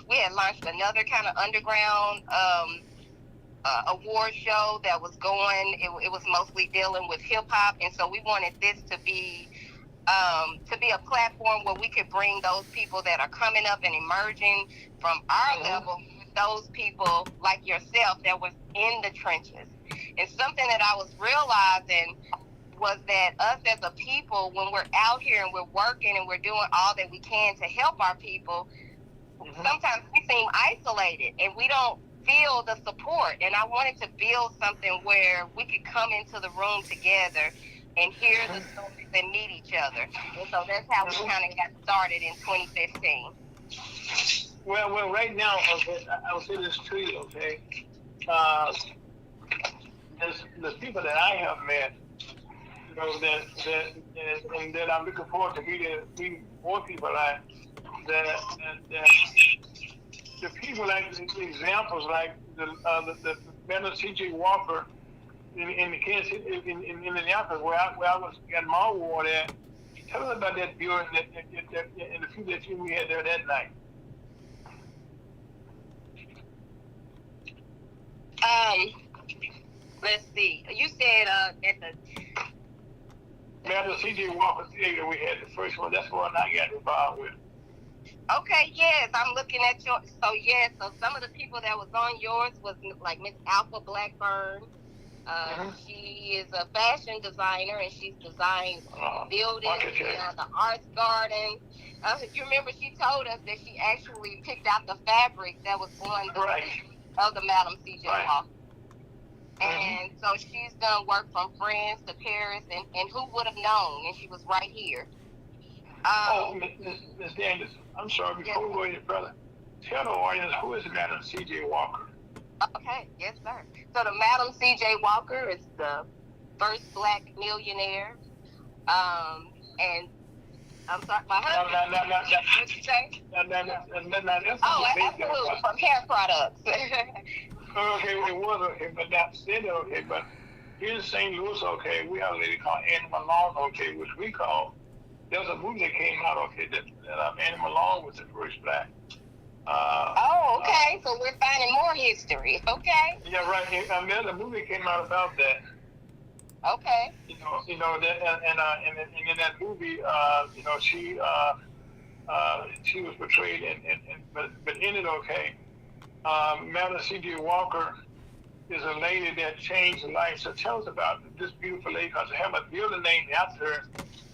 we had launched another kind of underground award show that was going. It was mostly dealing with hip hop, and so we wanted this to be a platform where we could bring those people that are coming up and emerging from our level, those people like yourself that was in the trenches. And something that I was realizing was that us as a people, when we're out here and we're working and we're doing all that we can to help our people, sometimes we seem isolated and we don't feel the support. And I wanted to build something where we could come into the room together and hear the stories and meet each other. And so that's how we kind of got started in 2015. Well, right now, okay, I'll say this to you, okay? The people that I have met, you know, that I'm looking forward to meeting more people like that the people like the examples like the Madam C.J. Walker in the Kansas City, in Indianapolis, where I was got my award at. Tell us about that building and the people that we had there that night. Let's see. You said at the Madam C.J. Walker theater we had the first one. That's the one I got involved with. Okay, yes, I'm looking at your. So yes, so some of the people that was on yours was like Miss Alpha Blackburn. She is a fashion designer and she's designed buildings, the arts garden. You remember she told us that she actually picked out the fabric that was on the of the Madam C.J. Walker. And so she's done work from France to Paris, and who would have known? And she was right here. Ms. Daniels, I'm sorry, before we go any further, tell the audience who is Madam C.J. Walker. Okay, yes, sir. So the Madam C.J. Walker is the first black millionaire. And I'm sorry, my husband. What'd you say? Absolutely, from hair products. Okay, it was okay, but that's it, okay, but here in St. Louis, okay, we have a lady called Annie Malone, okay, which we call, there was a movie that came out, okay, that Annie Malone was the first black. Okay, so we're finding more history, okay? Yeah, right, and then the movie came out about that. Okay. You know that, and in that movie, you know, she was portrayed, but in it, okay, Madam C.J. Walker is a lady that changed life. So tell us about this beautiful lady, because I have a building named after her.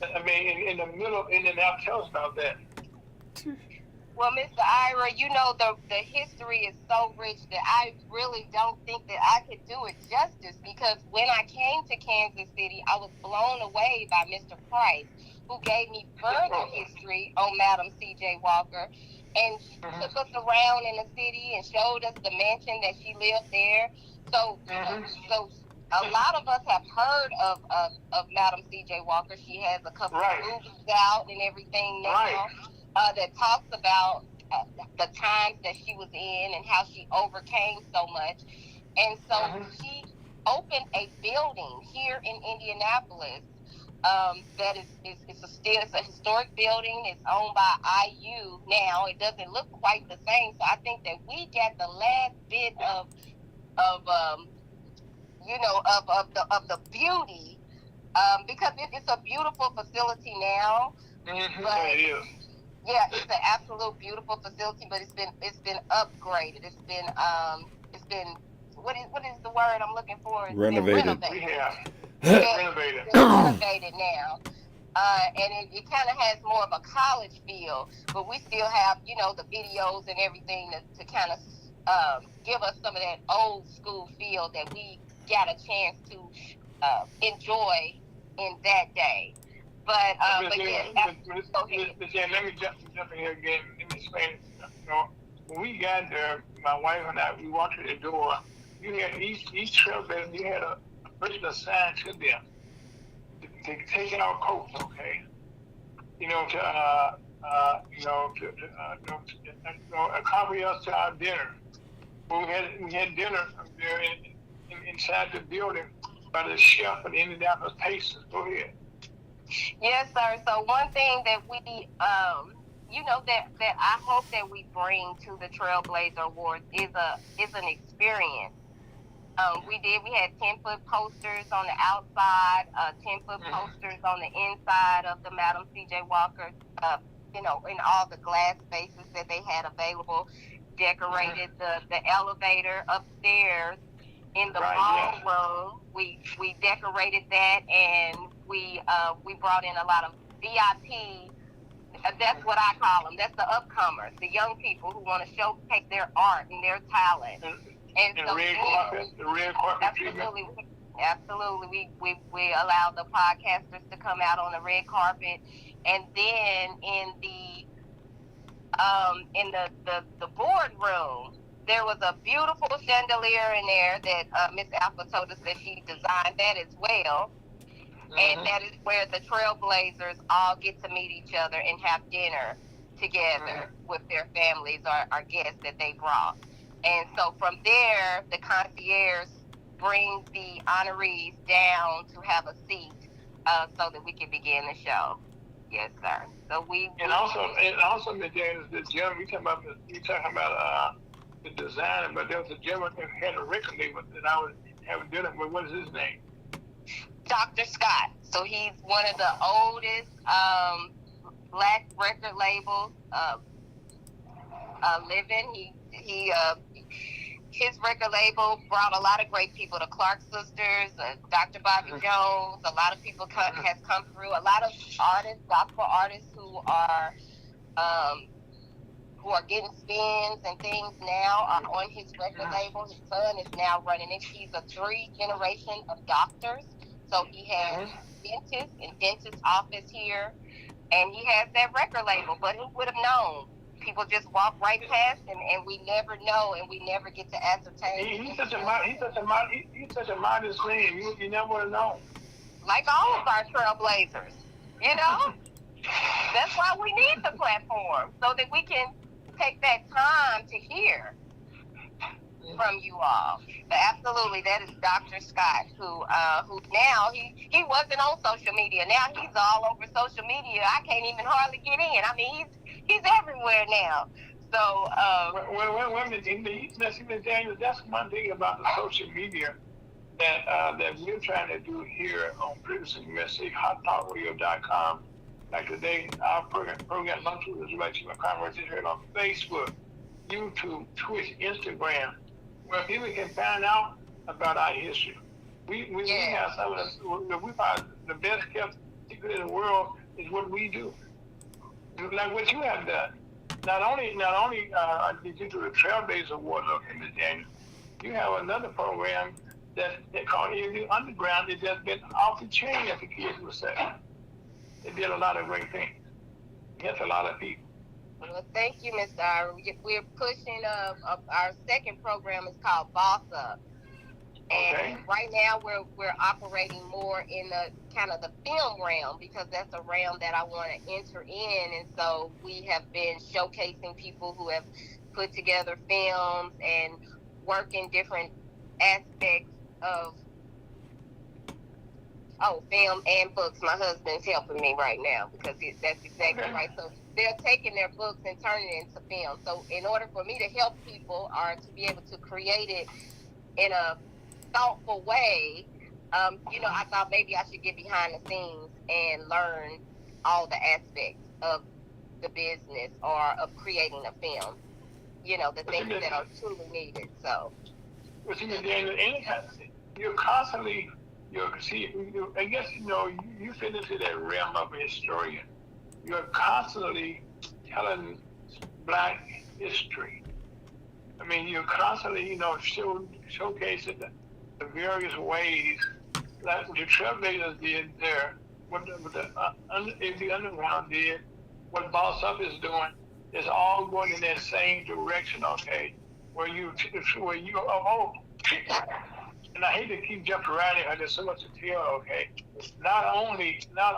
I mean, in the middle of Indianapolis. Tell us about that. Well, Mr. Ira, you know the history is so rich that I really don't think that I could do it justice, because when I came to Kansas City, I was blown away by Mr. Price, who gave me further history on Madam C.J. Walker, and she took us around in the city and showed us the mansion that she lived there. So, so a lot of us have heard of Madam C.J. Walker. She has a couple of movies out and everything now. That talks about the times that she was in and how she overcame so much. And so she opened a building here in Indianapolis that it's a historic building. It's owned by IU now. It doesn't look quite the same. So I think that we got the last bit of the beauty, because it's a beautiful facility now. But it is. Yeah, it's an absolute beautiful facility, but it's been upgraded. It's been what is the word I'm looking for? It's Renovated. Renovated. It's renovated now. And it kind of has more of a college feel, but we still have, the videos and everything to kind of give us some of that old school feel that we got a chance to enjoy in that day. But yeah, let me jump in here again. Let me explain it. When we got there, my wife and I, we walked to the door. You had each trailblazer, you had a person assigned to them to take our coats, okay? To accompany us to our dinner. But we had dinner there inside the building by the chef and the Indianapolis Pacers. Go ahead. Yes, sir. So one thing that we that I hope that we bring to the Trailblazer Awards is an experience. We had 10-foot posters on the outside, 10-foot posters on the inside of the Madam C.J. Walker, in all the glass spaces that they had available. Decorated the elevator upstairs in the ballroom. We decorated that, and we brought in a lot of VIP. That's what I call them. That's the upcomers, the young people who want to showcase their art and their talent. And so the red carpet absolutely, absolutely. We allow the podcasters to come out on the red carpet, and then in the boardroom, there was a beautiful chandelier in there that Miss Alpha told us that she designed that as well. And that is where the Trailblazers all get to meet each other and have dinner together with their families or guests that they brought. And so from there, the concierge brings the honorees down to have a seat so that we can begin the show. Yes, sir. So also, Ms. James, the gentleman you talking about the designer, but there was a gentleman that had a record label that I was having dinner with. What is his name? Dr. Scott. So he's one of the oldest black record labels living. His record label brought a lot of great people. The Clark sisters, Dr. Bobby Jones. A lot of people has come through. A lot of artists, gospel artists who are getting spins and things now are on his record label. His son is now running it. He's a 3rd generation of doctors. So he has dentist and dentist office here, and he has that record label. But who would have known? People just walk right past him, and we never know, and we never get to ascertain. He's such a modest name. You never would have known. Like all of our Trailblazers, That's why we need the platform, so that we can take that time to hear from you all. But absolutely, that is Dr. Scott, who now he wasn't on social media. Now he's all over social media. I can't even hardly get in. I mean, he's everywhere now. So that's one thing about the social media that we're trying to do here on Previously Missouir, HotTalkRadio.com. Like today, our program Lunch with the Direction of Commerce is heard on Facebook, YouTube, Twitch, Instagram, where people can find out about our history. We have some of the best kept secret in the world is what we do. Like what you have done. Not only did you do the Trailblazer Awards, okay, Ms. Daniel, you have another program that they call the Underground. It's just been off the chain, as the kids would say. They did a lot of great things. Yes, a lot of people. Well, thank you, Mr. Ira. We're pushing our second program is called Boss Up. And right now we're operating more in the kind of the film realm, because that's a realm that I want to enter in. And so we have been showcasing people who have put together films and work in different aspects of film and books. My husband's helping me right now because that's exactly right. So they're taking their books and turning it into film. So in order for me to help people or to be able to create it in a thoughtful way, I thought maybe I should get behind the scenes and learn all the aspects of the business or of creating a film, the things that are truly needed. So, but you're constantly, I guess, you fit into that realm of a historian. You're constantly telling Black history. I mean, you're constantly, showcasing the various ways that the Trailblazers did there, what the Underground did, what Boss Up is doing, is all going in that same direction, okay? And I hate to keep jumping around here, there's so much to tell, okay? Not only are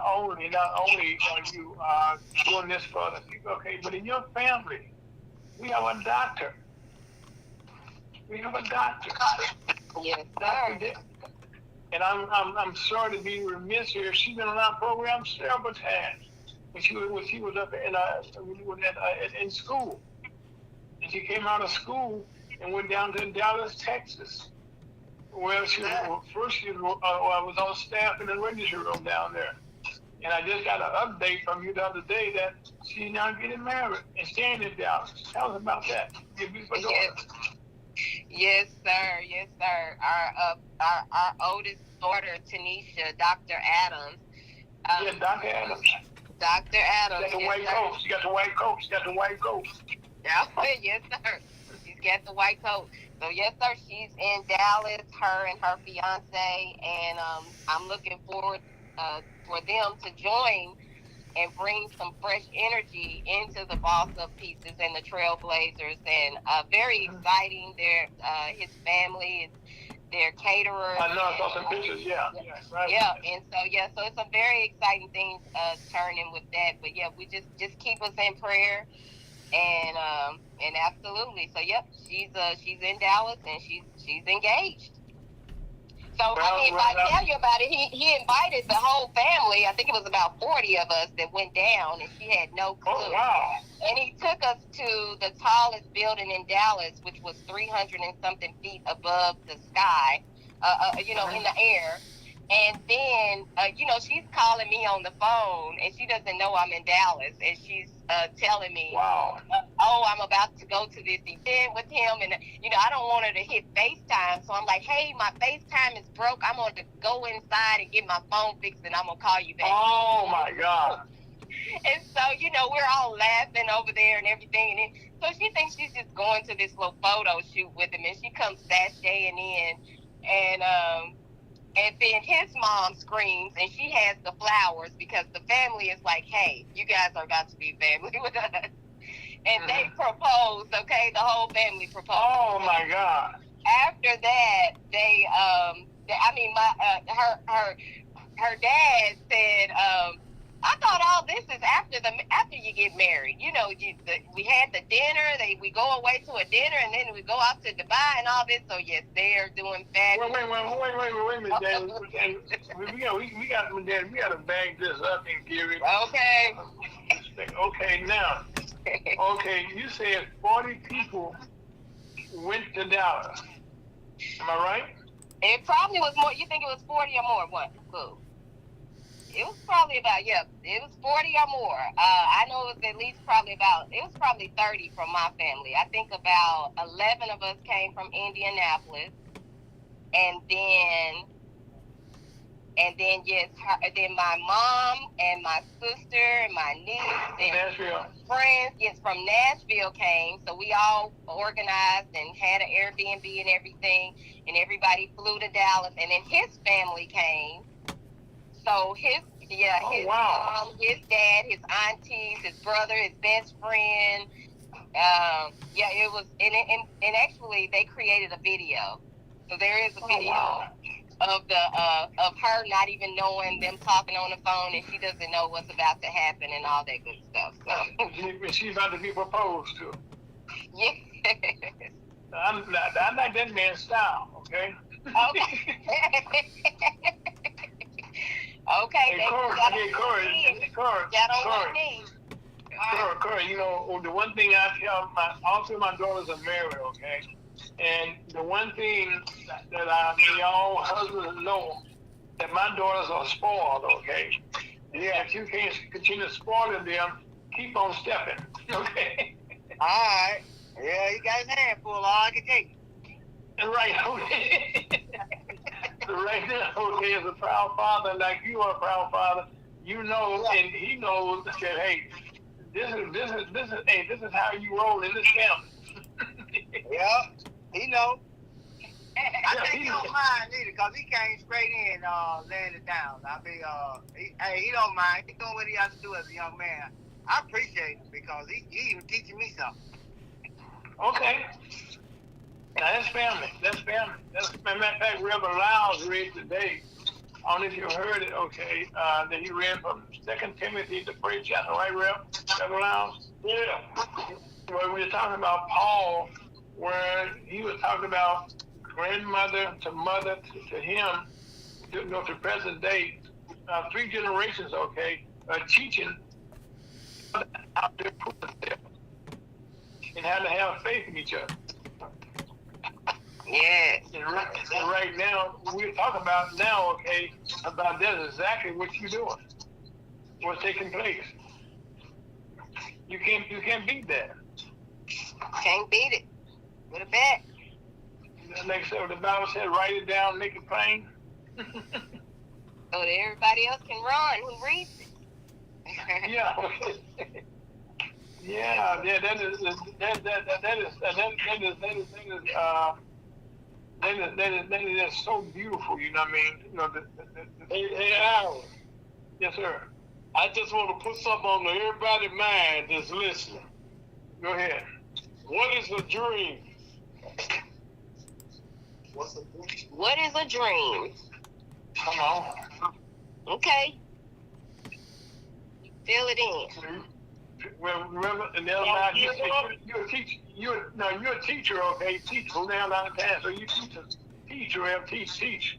you doing this for other people, okay, but in your family, we have a doctor. Yes, sir. And I'm sorry to be remiss here. She's been on our program several times. when she was up in school, and she came out of school and went down to Dallas, Texas, where she first she was on staff in the registry room down there. And I just got an update from you the other day that she's now getting married and staying in Dallas. Tell us about that. Your beautiful daughter. Yes, sir. Yes, sir. Our oldest daughter, Tanisha, Dr. Adams. Yes, Dr. Adams. Dr. Adams. She got the white coat. She got the white coat. She got the white coat. Yeah, yes, sir. She's got the white coat. So yes, sir. She's in Dallas. Her and her fiance, and I'm looking forward for them to join and bring some fresh energy into the Boss Up Pieces and the Trailblazers, and very exciting. His family, their caterers. I know, I saw some pictures. Yeah, right. Yeah, and so it's a very exciting thing turning with that. But yeah, we just keep us in prayer, and absolutely. So yep, she's in Dallas and she's engaged. So, if I tell you about it, he invited the whole family. I think it was about 40 of us that went down, and she had no clue. Oh, wow. And he took us to the tallest building in Dallas, which was 300 and something feet above the sky, in the air. And then, she's calling me on the phone, and she doesn't know I'm in Dallas, and she's telling me, wow. I'm about to go to this event with him, and, I don't want her to hit FaceTime, so I'm like, hey, my FaceTime is broke. I'm going to go inside and get my phone fixed, and I'm going to call you back. Oh, my God. And so, we're all laughing over there and everything, and so she thinks she's just going to this little photo shoot with him, and she comes sashaying in, and then his mom screams, and she has the flowers because the family is like, hey, you guys are about to be family with us. And they proposed, okay? The whole family proposed. Oh, my God. After that, her dad said, I thought all this is after you get married. We had the dinner. We go away to a dinner, and then we go out to Dubai and all this. So yes, they are doing fabulous. Wait a minute, Dad. We got to bag this up and give it. Okay. Okay, now. Okay, you said 40 people went to Dallas. Am I right? It probably was more. You think it was 40 or more? What? Cool. It was probably it was 40 or more. I know it was at least it was probably 30 from my family. I think about 11 of us came from Indianapolis. And then then my mom and my sister and my niece and Nashville. Friends, from Nashville came. So we all organized and had an Airbnb and everything. And everybody flew to Dallas. And then his family came. So his mom, his dad, his aunties, his brother, his best friend. It was, and actually they created a video. So there is a video of her not even knowing, them talking on the phone, and she doesn't know what's about to happen and all that good stuff. So she's about to be proposed to. Yes. I like that man's style. Okay. Okay. Okay. Corey, the one thing I tell all three of my daughters are married, okay? And the one thing that all husbands know, that my daughters are spoiled, okay? Yeah, if you can't continue spoiling them, keep on stepping, okay? All right. Yeah, he got his hand full, all I can take. Right, okay. Right now, okay, as a proud father, like you are a proud father, and he knows that, hey, this is how you roll in this family. Yeah, he know. I think he don't mind either, because he came straight in, laying it down. He don't mind. He doing what he has to do as a young man. I appreciate him, because he even teaching me something. Okay. Now, that's family. That's family. Matter of fact, Reverend Lyles read today. I don't know if you heard it, okay, that he read from 2 Timothy, the 1st chapter, right, Reverend Lyles? Yeah. Where we were talking about Paul, where he was talking about grandmother to mother to him, to present day, 3 generations, okay, teaching out there prove themselves and how to have faith in each other. Yes. And right now, we're talking about now, okay, about that's exactly what you're doing, what's taking place. You can't beat that. Can't beat it with a bet. Like I said, the Bible said, write it down, make it plain. So that everybody else can run who reads it. Yeah. Yeah, that is so beautiful. You know what I mean? You know, Hey, Aaron, yes, sir. I just want to put something on everybody's mind that's listening. Go ahead. What is a dream? What is a dream? Come on. Okay. Fill it in. Well, remember, and the other night, you're a teacher. You're a teacher, okay? Teacher, go down the path. So you teacher, teach.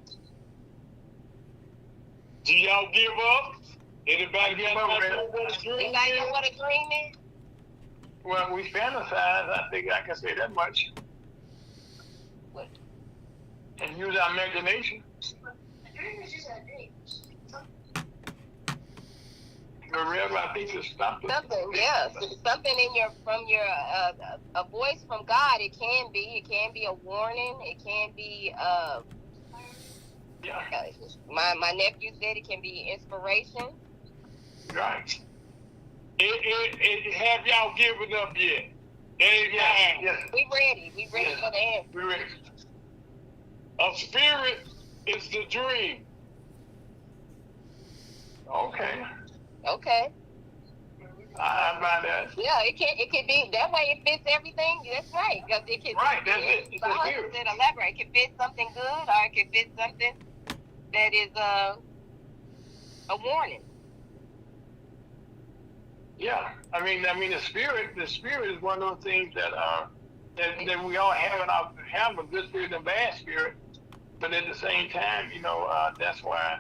Do y'all give up? Anybody give up, man? Anybody know what a dream is? Well, we fantasize. I think I can say that much. What? And use our imagination. A dream is just a dream. I think it's something. Something, yes. Something from your a voice from God. It can be a warning. It can be Yeah. My nephew said it can be inspiration. Right. Have y'all given up yet? Amen. Yes. We ready Yes. for the end. We're ready. A spirit is the dream. Okay. Okay. I buy that. Yeah, it can be that way. It fits everything. That's right. Because it can. Right, that's it. It's My a husband spirit. said elaborate. It can fit something good, or it can fit something that is a warning. Yeah. I mean, the spirit is one of those things that we all have a good spirit and a bad spirit, but at the same time, that's why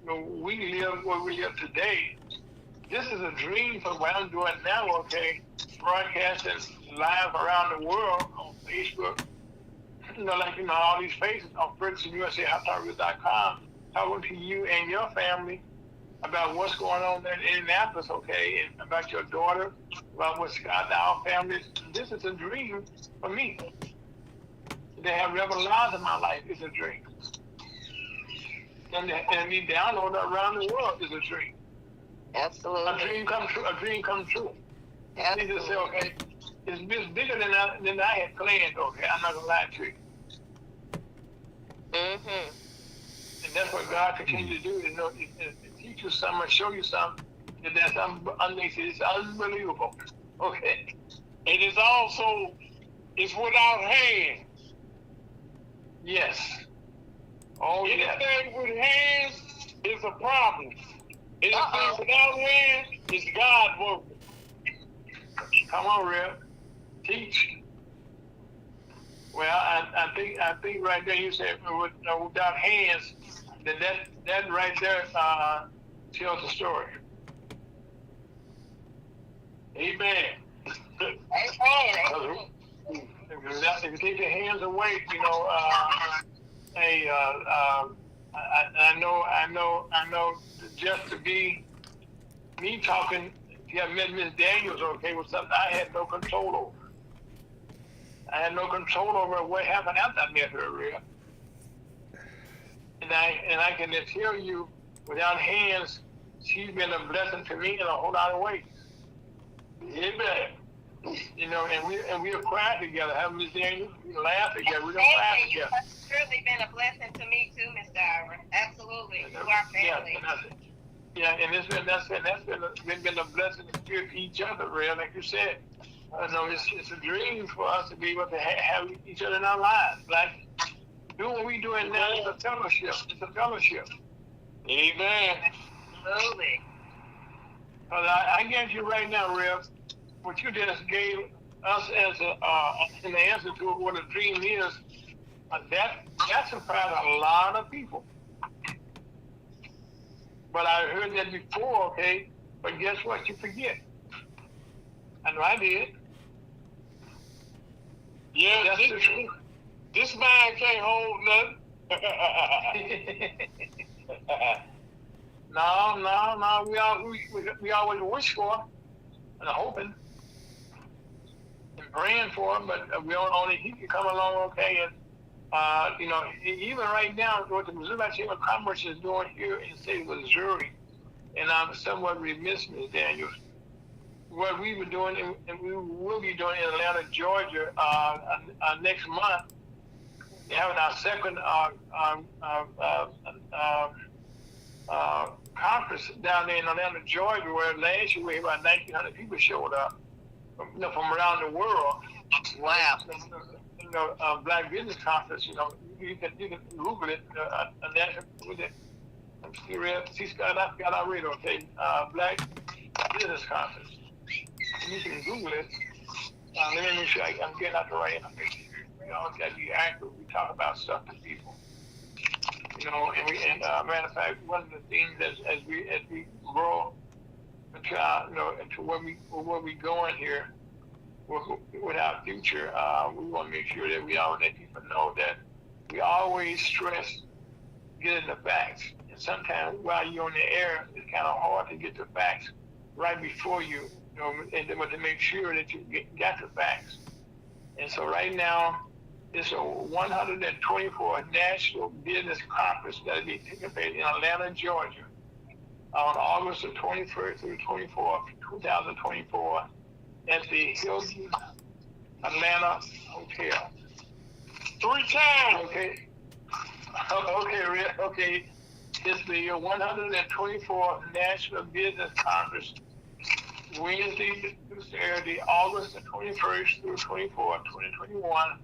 we live where we live today. This is a dream for what I'm doing now, okay? Broadcasting live around the world on Facebook. All these faces on FergusonUSA.com talking to you and your family about what's going on in Indianapolis, okay? And about your daughter, about what's got our families. This is a dream for me. To have Reverend Lives in my life is a dream. And the download around the world is a dream. Absolutely. A dream come true. Absolutely. You need to say, okay, it's bigger than I had planned, okay? I'm not going to lie to you. Mm-hmm. And that's what God continues to do, to teach you something, show you something, that's it's unbelievable, okay? It is also, it's without hands. Yes. Oh, yes. Anything with hands is a problem. Anything without hands is God working. Come on, Rev. Teach. Well, I think right there you said without hands, that right there tells the story. Amen. Amen. If you take your hands away, I know. Just to be me talking, you have met Miss Daniels, okay, was something I had no control over. I had no control over what happened after I met her, Rhea. And I can just tell you, without hands, she's been a blessing to me in a whole lot of ways. Amen. And we have cried together, haven't we, Miss Daniels? We laugh together, we don't cry together. You have surely been a blessing to me too, Mr. Ira. Absolutely. To our family. And that's been a blessing to each other, Rhea, like you said. It's a dream for us to be able to have each other in our lives. Like, doing what we're doing now is a fellowship. It's a fellowship. Amen. Absolutely. But I guarantee you right now, Rev, what you just gave us as an answer to what a dream is, that surprised a lot of people. But I heard that before, okay? But guess what? You forget. I know I did. Yeah, That's the truth. this man can't hold nothing. No. We always wish for and hoping and praying for him, but we don't only he can come along okay. And even right now, what the Missouri Chamber of Commerce is doing here in the state of Missouri, and I'm somewhat remiss, Ms. Daniels, what we were doing and we will be doing in Atlanta, Georgia, next month, having our second conference down there in Atlanta, Georgia, where last year we had about 1,900 people showed up from around the world. Wow. Black Business Conference. You can Google it. See, Scott, I got our radar. Okay, Black Business Conference. You can Google it. Let me make sure I'm getting out the right information. We always got to be accurate. We talk about stuff to people. And matter of fact, one of the things as we grow into where we going here with our future, we want to make sure that we all let people know that we always stress getting the facts. And sometimes while you're on the air, it's kind of hard to get the facts right before you, and then to make sure that you got the facts. And so right now, it's a 124th National Business Conference that will be taking place in Atlanta, Georgia, on August the 21st through 24th, 2024, at the Hilton Atlanta Hotel. 3 times. Okay. Okay. It's the 124th National Business Conference, Wednesday through Saturday, August the 21st through 24th, 2021,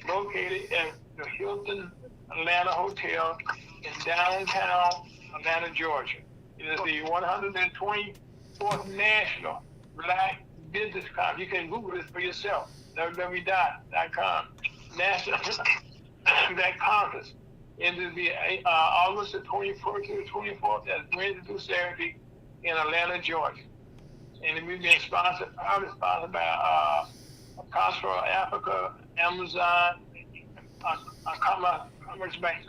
located at the Hilton Atlanta Hotel in downtown Atlanta, Georgia. It is the 124th National Black Business Conference. You can Google this for yourself, www.com. National Black Conference. It will be August the 21st to the 24th, that's Wednesday through Saturday in Atlanta, Georgia. And we've been proudly sponsored by Costco Africa, Amazon, Commerce Bank.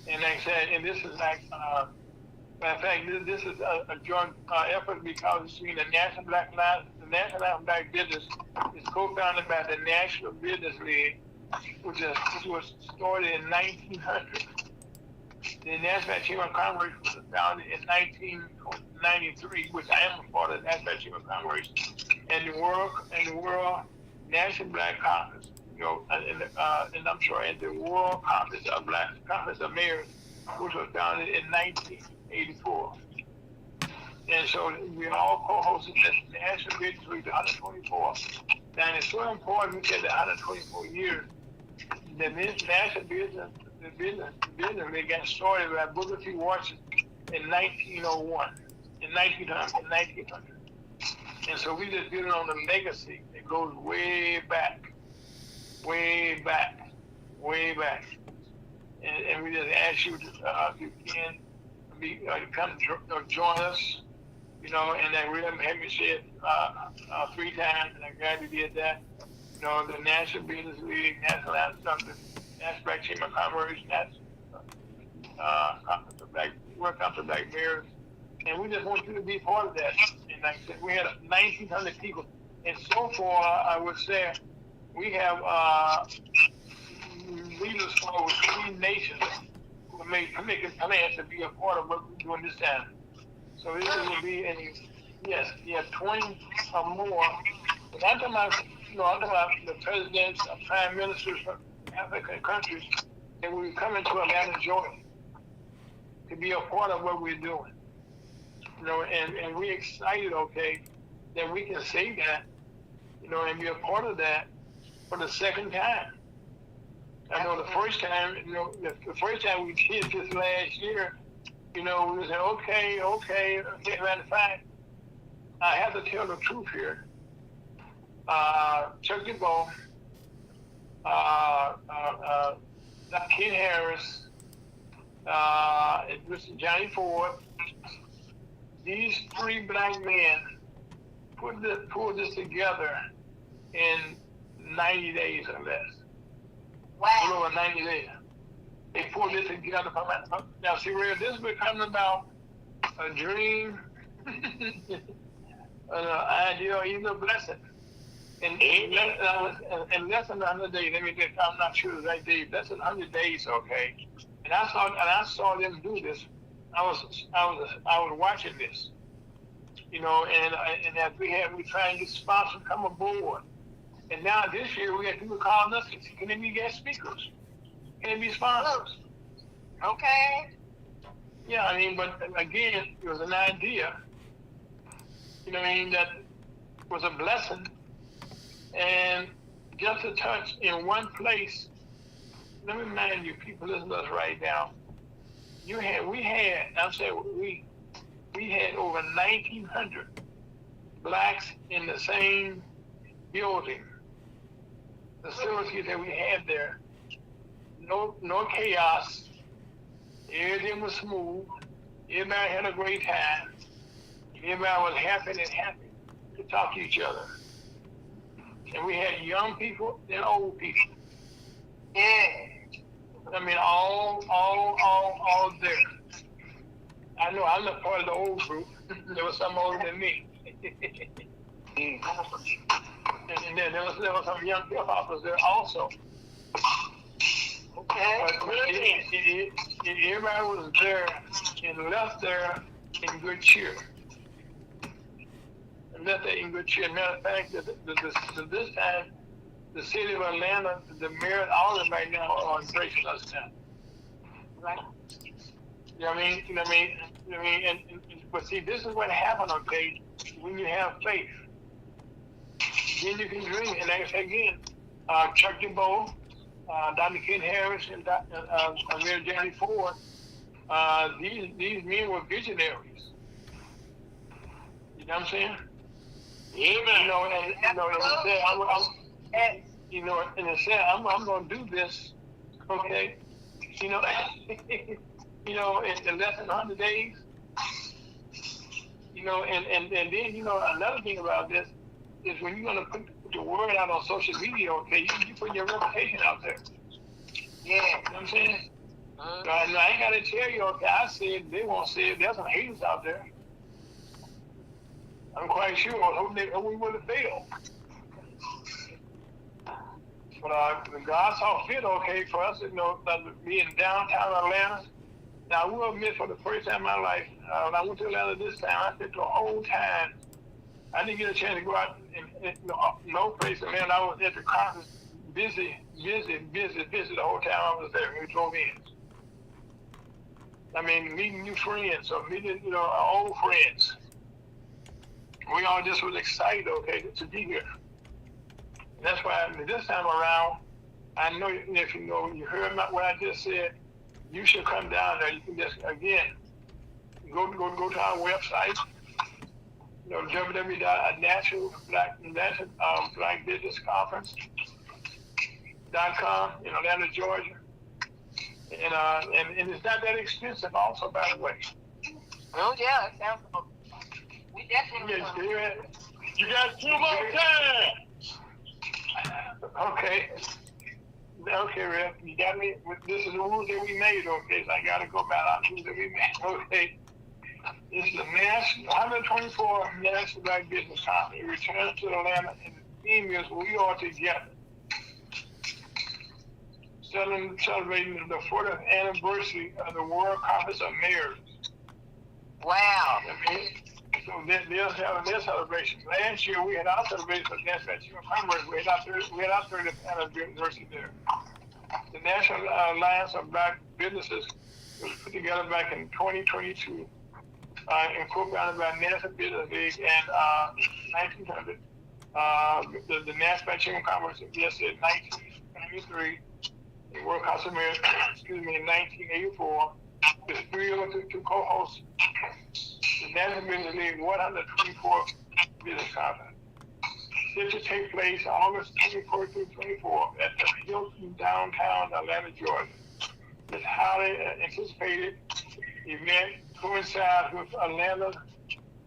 And like I said, and this is like, matter of fact, this is a joint effort because it's between the National Black Black Business is co-founded by the National Business League, which was started in 1900. The National Chamber of Commerce was founded in 1993, which I am a part of the National Chamber of Commerce, and the World National Black Conference, and I'm sorry, and the World Conference of Black Conference of Mayors, which was founded in 1984. And so we all co-hosted the National Business Week, the 124. Now it's so important we get the 124 years that this National Business they got started by Booker T. Washington in 1901, in 1900. And so we just building on the legacy that goes way back. And we just ask you to, if you can, come join us, and then we have me say it 3 times, and I'm glad we did that. The National Business League, National Black Chamber of Commerce, World Conference of Black Mayors, and we just want you to be part of that. And like I said, we had 1,900 people, and so far, I would say, we have leaders from over 3 nations who are making plans to be a part of what we're doing this time. So it will be 20 or more. And I'm talking about the presidents, prime ministers from African countries that will be coming to Atlanta, Georgia, to be a part of what we're doing. And we're excited, that we can say that, and be a part of that for the second time. I know the first time, the first time we did this last year, we said, okay. Matter of fact, I have to tell the truth here. Chuck DeBow, Ken Harris, Mr. Johnny Ford, these 3 black men pulled this together in 90 days or less. A little Wow. over 90 days. They pulled this together from now. See, Ray, this is becoming about a dream, an idea, or even a blessing. And less than 100 days. Let me think. I'm not sure the right day. Less than 100 days, okay. And I saw them do this. I was watching this, you know, and as we try and get sponsors come aboard. And now this year we got people calling us. Can they be guest speakers? Can they be sponsors? Okay. Yeah, I mean, but again, it was an idea. You know what I mean? That was a blessing. And just a touch in one place. Let me remind you, people listen to us right now. We had over 1,900 blacks in the same building, facilities that we had there. No chaos. Everything was smooth. Everybody had a great time. Everybody was happy to talk to each other. And we had young people and old people. Yeah. I mean, all there. I know I'm not part of the old group. There was some older than me. And then there was some young hip hoppers there also. Okay. But everybody was there and left there in good cheer. And left there in good cheer. Matter of fact, this time, the city of Atlanta, the mayor, all of them right now are embracing us now. Right. You know what I mean? But see, this is what happened, okay, when you have faith. Then you can dream. And like I said again, Chuck DeBow, Dr. Ken Harris, and Mayor Johnny Ford, these men were visionaries. You know what I'm saying? Amen. You know, and it said, I'm going to do this, okay? You know, in less than 100 days. You know, and then, you know, another thing about this is when you're going to put the word out on social media, okay, you put your reputation out there. Yeah. You know what I'm saying? So I ain't got to tell you, okay, I said, they won't say it. There's some haters out there. I'm quite sure. I hope we would have failed. But God saw fit, okay, for us, you know, to be in downtown Atlanta. Now, I will admit, for the first time in my life, when I went to Atlanta this time, I spent the whole time. I didn't get a chance to go out and no place in Atlanta. I was at the conference, busy the whole time I was there. We drove in. I mean, meeting new friends or meeting, you know, our old friends. We all just was excited, okay, to be here. And that's why this time around, I know if you heard what I just said, you should come down there. You can just, again, go to our website, you know, www.nationalblackbusinessconference.com in Atlanta, Georgia. And it's not that expensive also, by the way. Oh, yeah. It sounds. We definitely. Yes, You got 2 more times. Okay. Okay, Rick, you got me. This is the rules that we made, okay? So I got to go by our rules that we made, okay? This is the 124 National Black Business Conference. It returns to Atlanta, and the theme is We Are Together. Celebrating the 40th anniversary of the World Conference of Mayors. Wow. I mean, so they'll have their celebration. Last year we had our celebration of National Congress. We had our 30th anniversary there. The National Alliance of Black Businesses was put together back in 2022, incorporated by National Business League and 1900. The National Chamber of Commerce existed in 1993. The World Council of Mayors, in 1984. With 3 other two co-hosts. The National Business League 124th Business Conference. This will take place August 24th through 24th at the Hilton downtown Atlanta, Georgia. This highly anticipated event coincides with Atlanta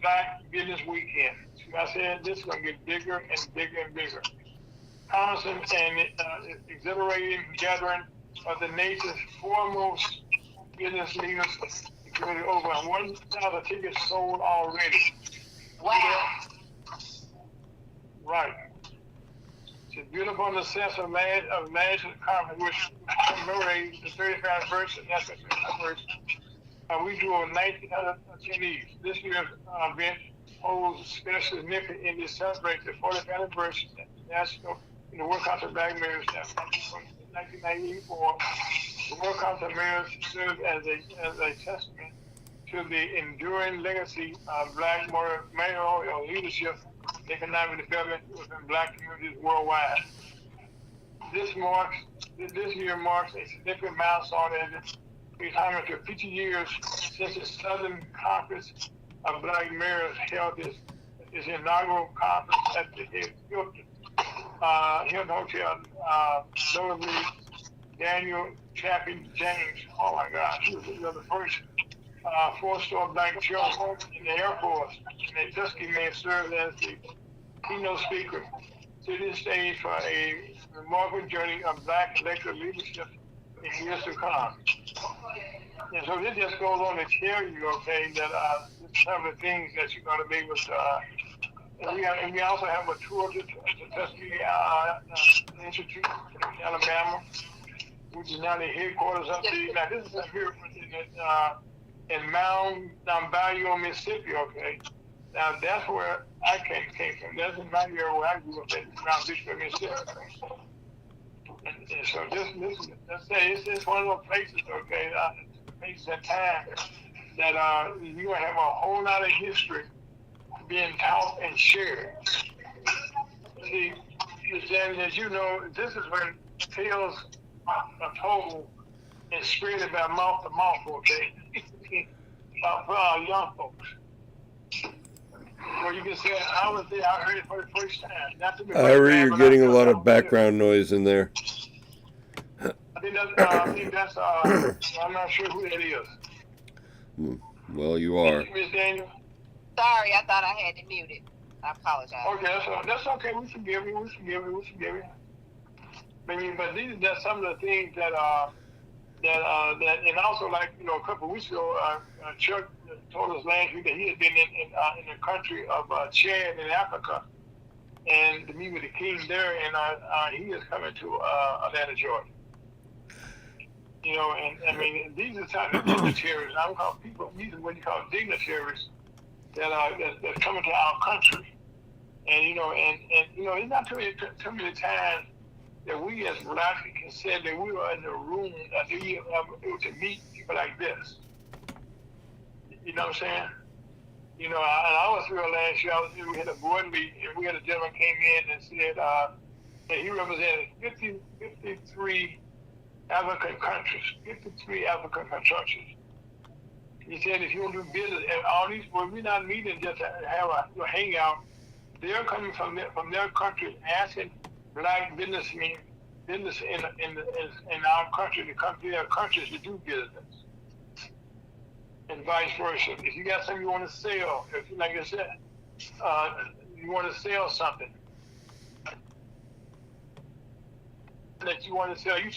Black Business Weekend I said this is going to get bigger and bigger and bigger. Constant and exhilarating gathering of the nation's foremost business leaders, including over 1,000 tickets sold already. Wow. Right. It's beautiful in the sense of national conference, which commemorates the 35th anniversary, national anniversary. We drew 1,900 attendees. This year's event holds special significance in the celebration the 40th anniversary of the National World Council of Black Mayors from 1994. The World Council of Mayors serves as a testament to the enduring legacy of Black mayoral leadership and economic development within Black communities worldwide. This year marks a significant milestone as it's homage to 50 years since the Southern Conference of Black Mayors held its inaugural conference at the Hilton Hotel. Notably, Daniel Chappie James, oh my gosh, he was the first four-star Black general in the Air Force, and Tuskegee man served as the keynote speaker to this stage for a remarkable journey of Black elected leadership in years to come. And so this just goes on to tell you, okay, that some of the things that you're going to be able to, and we also have a tour to Tuskegee Institute in Alabama, which is now the headquarters of the, now this is here in Mount Bayou, Mississippi, okay. Now that's where I came from. That's in my area where I grew up in Mount Bishop, Mississippi. And so let's say it's one of those places, okay, places and time that you're going to have a whole lot of history being taught and shared. See, as you know, this is when tales are told and spread by mouth to mouth, okay, for our young folks. Well, you can say, I was there, I heard it for the first time. Ira, you're getting a lot of background noise in there. I think that's I'm not sure who that is. Well, you are. Miss Daniel? Sorry, I thought I had to mute it. I apologize. Okay, that's okay. We forgive you. I mean, but these are some of the things that and also, like, you know, a couple of weeks ago, Chuck told us last week that he had been in the country of Chad in Africa, and to meet with the king there, and he is coming to Atlanta, Georgia. You know, and I mean, these are type of dignitaries. I don't call people. These are what you call dignitaries that's coming to our country. And you know, and you know, it's not too many times that we as Blacks can say that we were in the room to meet people like this. You know what I'm saying? You know, and I was here last year. We had a board meeting, and we had a gentleman came in and said that he represented 53 African countries, 53 African countries. He said if you don't do business, and all these, well, we're not meeting just to have a hangout. They're coming from their country asking Black businessmen, business in our country to come to their countries to do business, and vice versa. If you got something you want to sell, if, like I said, you want to sell something that you want to sell, you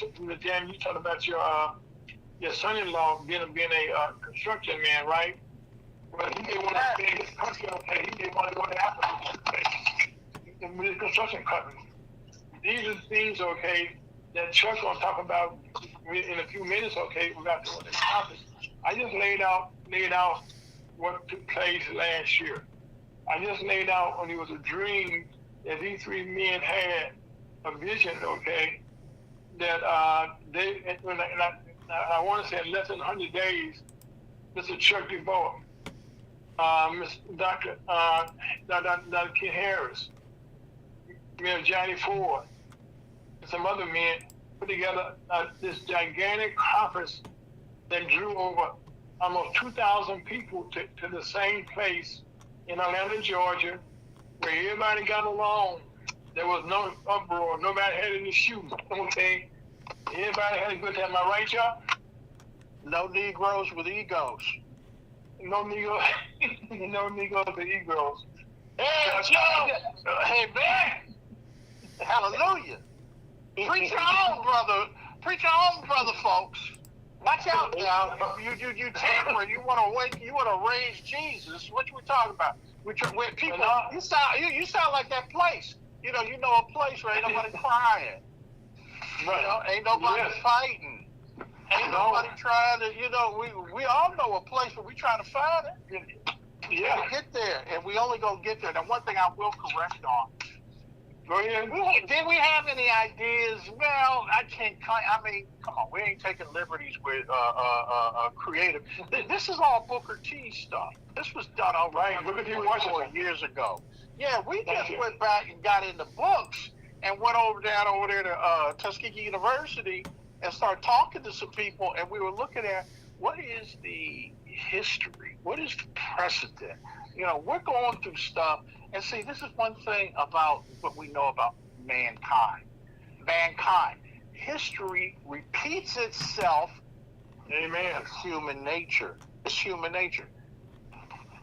talk about your son-in-law being a construction man, right? Well, he didn't want to stay in this country, okay? He didn't want to go to Africa, okay? With his construction company. These are things, okay, that Chuck's gonna talk about in a few minutes, okay, without doing the conference. I just laid out what took place last year. I just laid out when it was a dream that these three men had a vision, okay, that I want to say in less than 100 days, Mr. Chuck DeBoer, Dr. Ken Harris, Mayor Johnny Ford, and some other men put together this gigantic conference that drew over almost 2,000 people to the same place in Atlanta, Georgia, where everybody got along. There was no uproar. Nobody had any shoes. Okay, everybody had a good time. Am I right, y'all? No Negroes with egos. No Negroes, no Negroes with egos. Hey, Joe. Hey, man. Hallelujah. Preach your own, brother. Preach your own, brother, folks. Watch out now. You tampering. You want to raise Jesus. What you talking about? When people, you sound like that place. You know a place where ain't nobody crying. Right. Ain't nobody fighting. Ain't nobody trying to, we all know a place, but we trying to find it. Yeah. Get there, and we only gonna get there. Now, one thing I will correct on. Go ahead. Did we have any ideas? Well, I can't. I mean, come on, we ain't taking liberties with creative. This is all Booker T stuff. This was done already Booker T. 4 Washington years ago. Yeah, we just went back and got in the books and went over there to Tuskegee University and started talking to some people, and we were looking at what is the history, what is the precedent. We're going through stuff. And see, this is one thing about what we know about mankind. History repeats itself. Amen. It's human nature.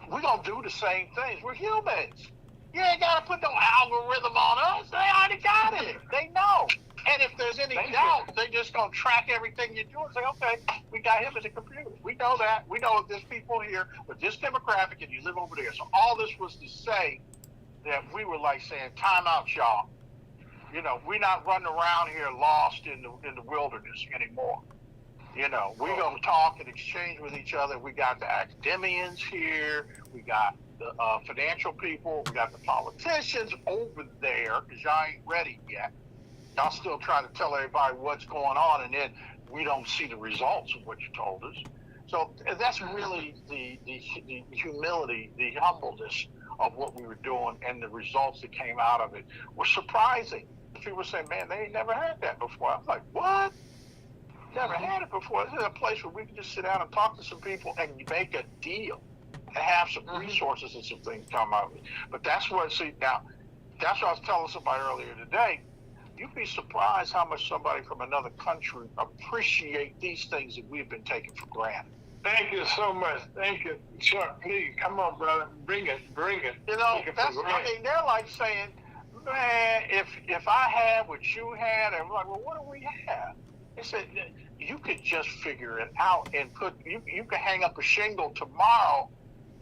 We're going to do the same things. We're humans. You ain't got to put no algorithm on us. They already got it. They know. And if there's any doubt, they're just going to track everything you do and say, okay, we got him as a computer. We know that. We know there's people here with this demographic and you live over there. So all this was to say that we were like saying, time out, y'all. We're not running around here lost in the wilderness anymore. We're going to talk and exchange with each other. We got the academians here. We got the financial people. We got the politicians over there because y'all ain't ready yet. Y'all still trying to tell everybody what's going on, and then we don't see the results of what you told us. So that's really the humility, the humbleness of what we were doing, and the results that came out of it were surprising. People say, man, they ain't never had that before. I'm like, what? Never had it before. This is a place where we can just sit down and talk to some people and make a deal and have some resources and some things come out of it. But that's what I was telling somebody earlier today. You'd be surprised how much somebody from another country appreciate these things that we've been taking for granted. Thank you so much. Thank you, Chuck. Please come on, brother. Bring it. They're like saying, man, if I had what you had, and we're like, well, what do we have? They said you could just figure it out and you could hang up a shingle tomorrow,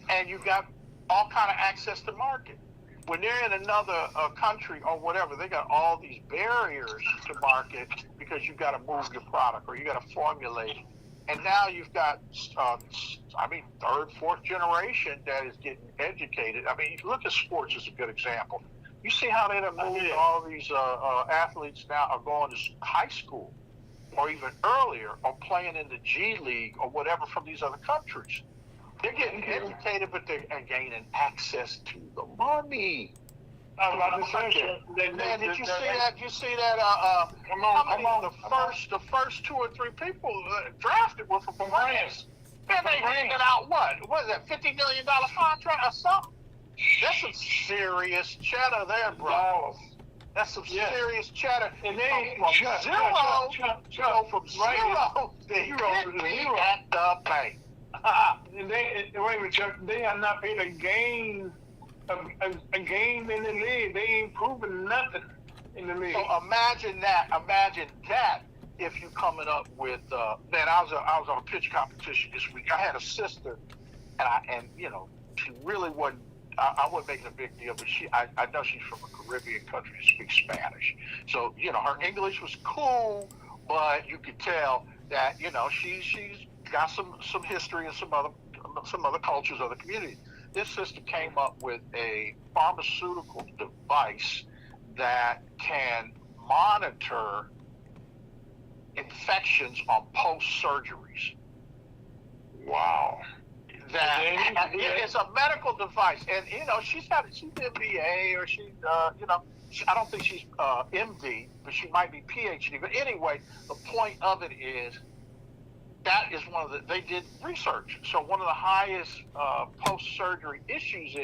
and you got all kind of access to market. When they're in another country or whatever, they got all these barriers to market because you got to move your product or you got to formulate it. And now you've got, third, fourth generation that is getting educated. I mean, look at sports as a good example. You see how they done moved all these athletes now are going to high school or even earlier or playing in the G League or whatever from these other countries. They're getting educated, but they're gaining access to the money. Man, did you see that? Did you see that? The first 2 or 3 people drafted were from France. Man, they handed out what? What is that? $50 million contract or something? That's some serious cheddar there, bro. That's some serious cheddar. And they from zero to hero at the bank. And wait a minute, Chuck. They have not paid a game in the league. They ain't proven nothing in the league. So imagine that. If you coming up with man, I was on a pitch competition this week. I had a sister, and she really wasn't. I wasn't making a big deal, but I know she's from a Caribbean country that speaks Spanish. So her English was cool, but you could tell that she's got some history and some other cultures, other communities. This sister came up with a pharmaceutical device that can monitor infections on post-surgeries. Wow. It's a medical device, and she's MBA or I don't think she's MD, but she might be PhD. But anyway, the point of it is that is they did research. So one of the highest post-surgery issues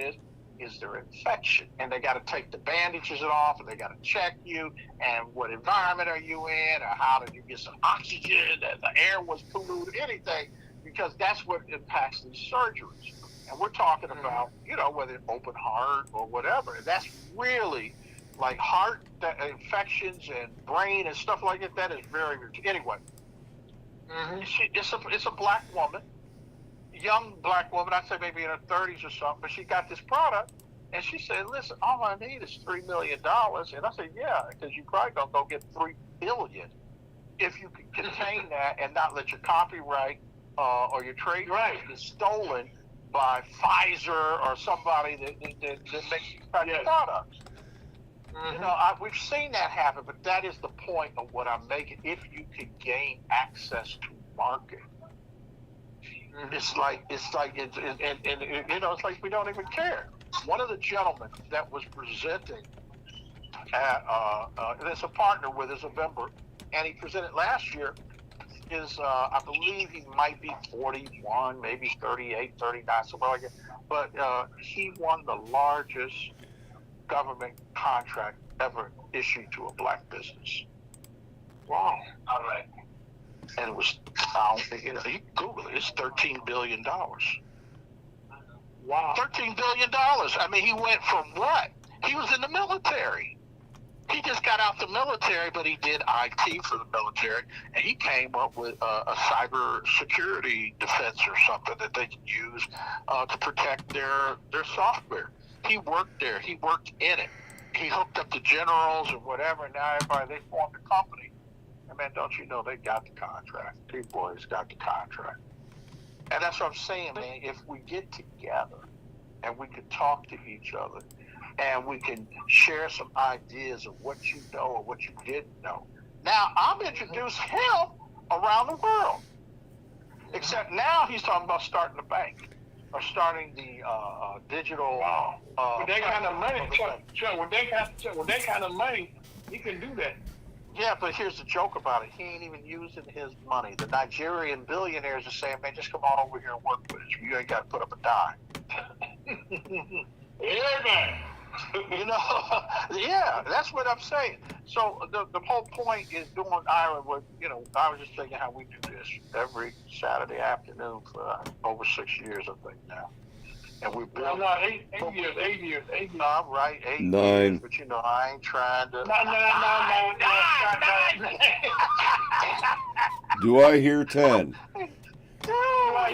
is their infection, and they got to take the bandages off, and they got to check you, and what environment are you in, or how did you get some oxygen, and the air was polluted, anything, because that's what impacts these surgeries. And we're talking about, whether open heart or whatever. And that's really like heart infections and brain and stuff like that. That is very, anyway. It's a black woman, young black woman. I'd say maybe in her 30s or something. But she got this product, and she said, "Listen, all I need is $3 million." And I said, "Yeah, because you probably gonna go get $3 billion if you can contain that and not let your copyright or your trade be stolen by Pfizer or somebody that makes these kind of products." We've seen that happen, but that is the point of what I'm making. If you can gain access to market, it's like we don't even care. One of the gentlemen that was presenting that's a partner with us, a member, and he presented last year. I believe he might be 41, maybe 38, 39, somewhere like that. But he won the largest government contract ever issued to a black business. Wow. All right. And it was, you can Google it, it's $13 billion. Wow. $13 billion. I mean, he went from what? He was in the military. He just got out the military, but he did IT for the military, and he came up with a cyber security defense or something that they can use to protect their software. He worked there. He worked in it. He hooked up the generals or whatever, and now everybody, they formed a company. And man, don't you know they got the contract? These boys got the contract. And that's what I'm saying, man. If we get together and we can talk to each other, and we can share some ideas of what you know or what you didn't know. Now, I'm introduced him around the world. Except now he's talking about starting a bank or starting the digital. With that kind of money, Chuck, with that kind of money, he can do that. Yeah, but here's the joke about it. He ain't even using his money. The Nigerian billionaires are saying, man, just come on over here and work with us. You ain't got to put up a dime. Amen. Yeah, that's what I'm saying. So the whole point is doing Ira. I was just thinking how we do this every Saturday afternoon for over 6 years, I think now. And we built. No, 8 years. All right, 8 9. years. But I ain't trying to. No. Do I hear 10? Do I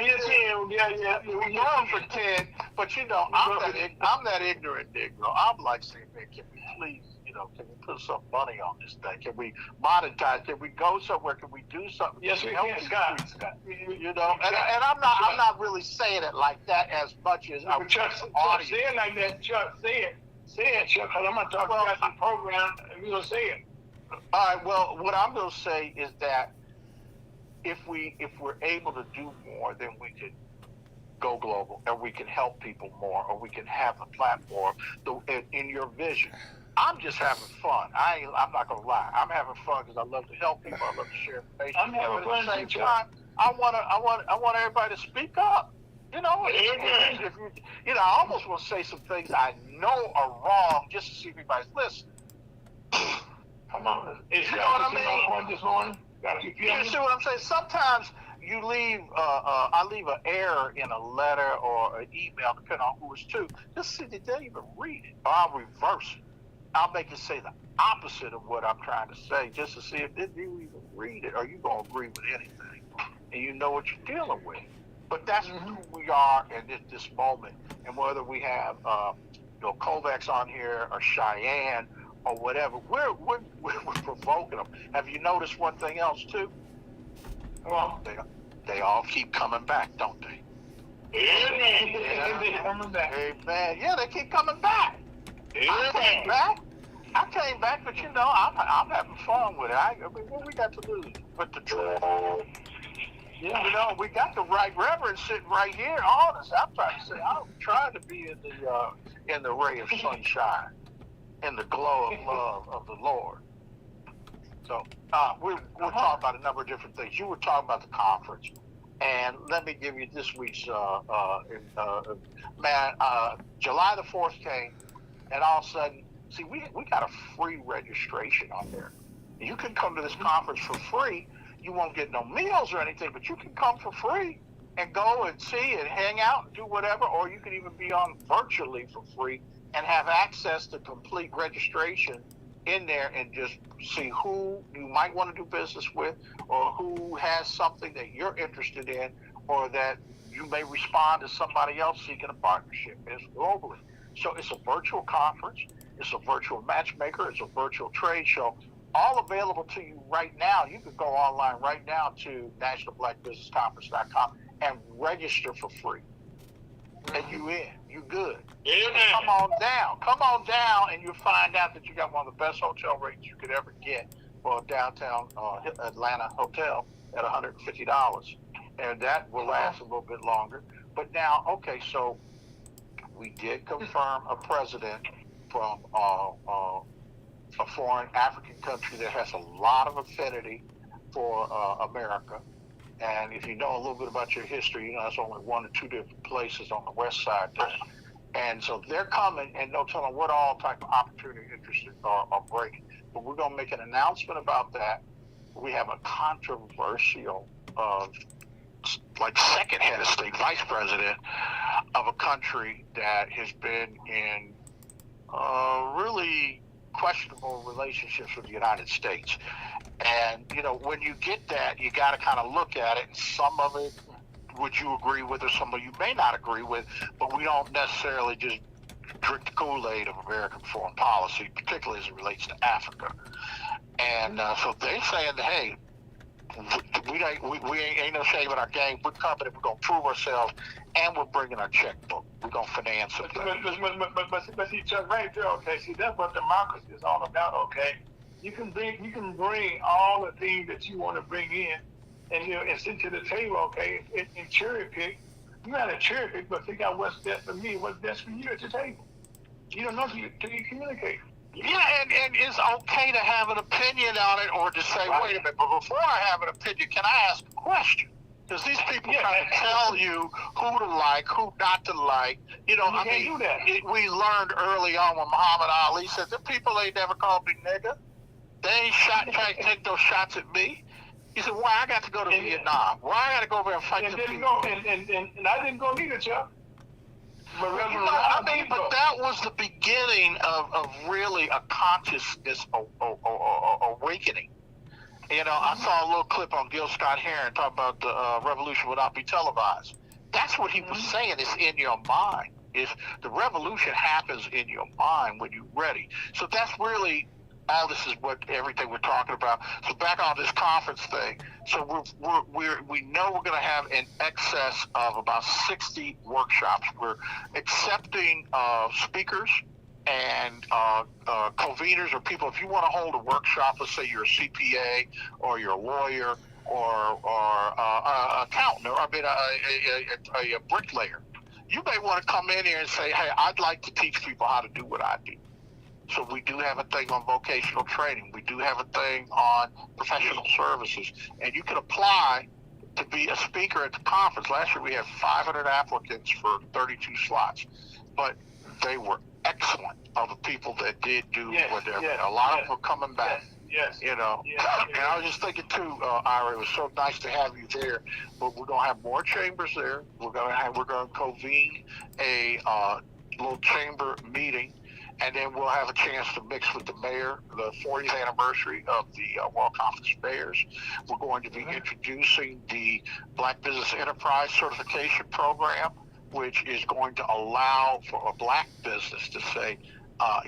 hear 10? Yeah. We're going for 10, but I'm that ignorant Negro. I'm like saying, man, can we please, can we put some money on this thing? Can we monetize? Can we go somewhere? Can we do something? Yes, we can, Scott. And I'm not really saying it like that as much as I Chuck, say it like that, Chuck. Say it, Chuck. Because I'm going to talk about the program, and we're going to say it. All right. Well, what I'm going to say is that if we're able to do more, then we can go global, and we can help people more, or we can have a platform in your vision. I'm just having fun. I'm not gonna lie. I'm having fun because I love to help people. I love to share information. I'm having fun at the same time. I want everybody to speak up. I almost want to say some things I know are wrong just to see if everybody's listening. Come on. You know what I mean? This morning. You see what I'm saying? Sometimes you leave, I leave an error in a letter or an email, depending on who it's to. Just see that they even read it. Or I'll reverse it. I'll make it say the opposite of what I'm trying to say, just to see if you even read it or you gonna agree with anything, and you know what you're dealing with. But that's who we are at this moment, and whether we have Kovacs on here or Cheyenne or whatever, we're provoking them. Have you noticed one thing else too? Well, they all keep coming back, don't they? Amen. Amen. Yeah, they keep coming back. I came back, but I'm having fun with it. I mean, what we got to lose but the truth? Yeah. We got the right reverend sitting right here on us. I'm trying to say, I'm trying to be in the ray of sunshine, in the glow of love of the Lord. So we're talking about a number of different things. You were talking about the conference, and let me give you this week's July the 4th came. And all of a sudden, see, we got a free registration on there. You can come to this conference for free. You won't get no meals or anything, but you can come for free. and go and see and hang out and do whatever, or you can even be on virtually for free and have access to complete registration in there and just see who you might want to do business with, or who has something that you're interested in, or that you may respond to somebody else seeking a partnership. It's globally. So it's a virtual conference, it's a virtual matchmaker, it's a virtual trade show, all available to you right now. You can go online right now to nationalblackbusinessconference.com and register for free. And you good. Come on down, and you'll find out that you got one of the best hotel rates you could ever get for a downtown Atlanta hotel at $150, and that will last a little bit longer. But now, okay, so we did confirm a president from a foreign African country that has a lot of affinity for America. And if you know a little bit about your history, you know there's only one or two different places on the west side there. And so they're coming, and no telling what all type of opportunity interested are breaking. But we're going to make an announcement about that. We have a controversial, like second head of state, vice president of a country that has been in really questionable relationships with the United States. And, you know, when you get that, you got to kind of look at it, and some of it would you agree with, or some of you may not agree with, but we don't necessarily just drink the Kool-Aid of American foreign policy, particularly as it relates to Africa. And so they're saying, hey, we ain't no shame in our game. We're coming, we're going to prove ourselves, and we're bringing our checkbook. We're going to finance it. But see, Chuck, right there, okay, see, that's what democracy is all about, okay? You can bring all the things that you want to bring in, and you know, and sit to the table, okay, and cherry pick. You got to cherry pick, but figure out what's best for me, what's best for you at the table. You don't know till you communicate. Yeah, and it's okay to have an opinion on it, or to say, wait a minute, but before I have an opinion, can I ask a question? Because these people try to tell you who to like, who not to like. You know, I mean, we learned early on when Muhammad Ali said, the people ain't never called me nigga. They ain't trying to take those shots at me. He said, why I got to go to Vietnam? Why I got to go over there and fight the people? And I didn't go either, Chuck. But that was the beginning of really a consciousness awakening. You know, I saw a little clip on Gil Scott-Heron talking about the revolution would not be televised. That's what he was saying. It's in your mind. If the revolution happens in your mind when you're ready. So that's really all this is what everything we're talking about. So back on this conference thing. So we know we're going to have in excess of about 60 workshops. We're accepting speakers and conveners or people. If you want to hold a workshop, let's say you're a CPA or you're a lawyer or accountant, or a bricklayer, you may want to come in here and say, hey, I'd like to teach people how to do what I do. So we do have a thing on vocational training. We do have a thing on professional services. And you can apply to be a speaker at the conference. Last year we had 500 applicants for 32 slots. But they were excellent of the people that did do whatever. A lot of them are coming back. You know. And I was just thinking too, Ira, it was so nice to have you there. But we're gonna have more chambers there. We're gonna convene a little chamber meeting. And then we'll have a chance to mix with the mayor, the 40th anniversary of the World Conference Mayors. We're going to be introducing the Black Business Enterprise Certification Program, which is going to allow for a black business to say,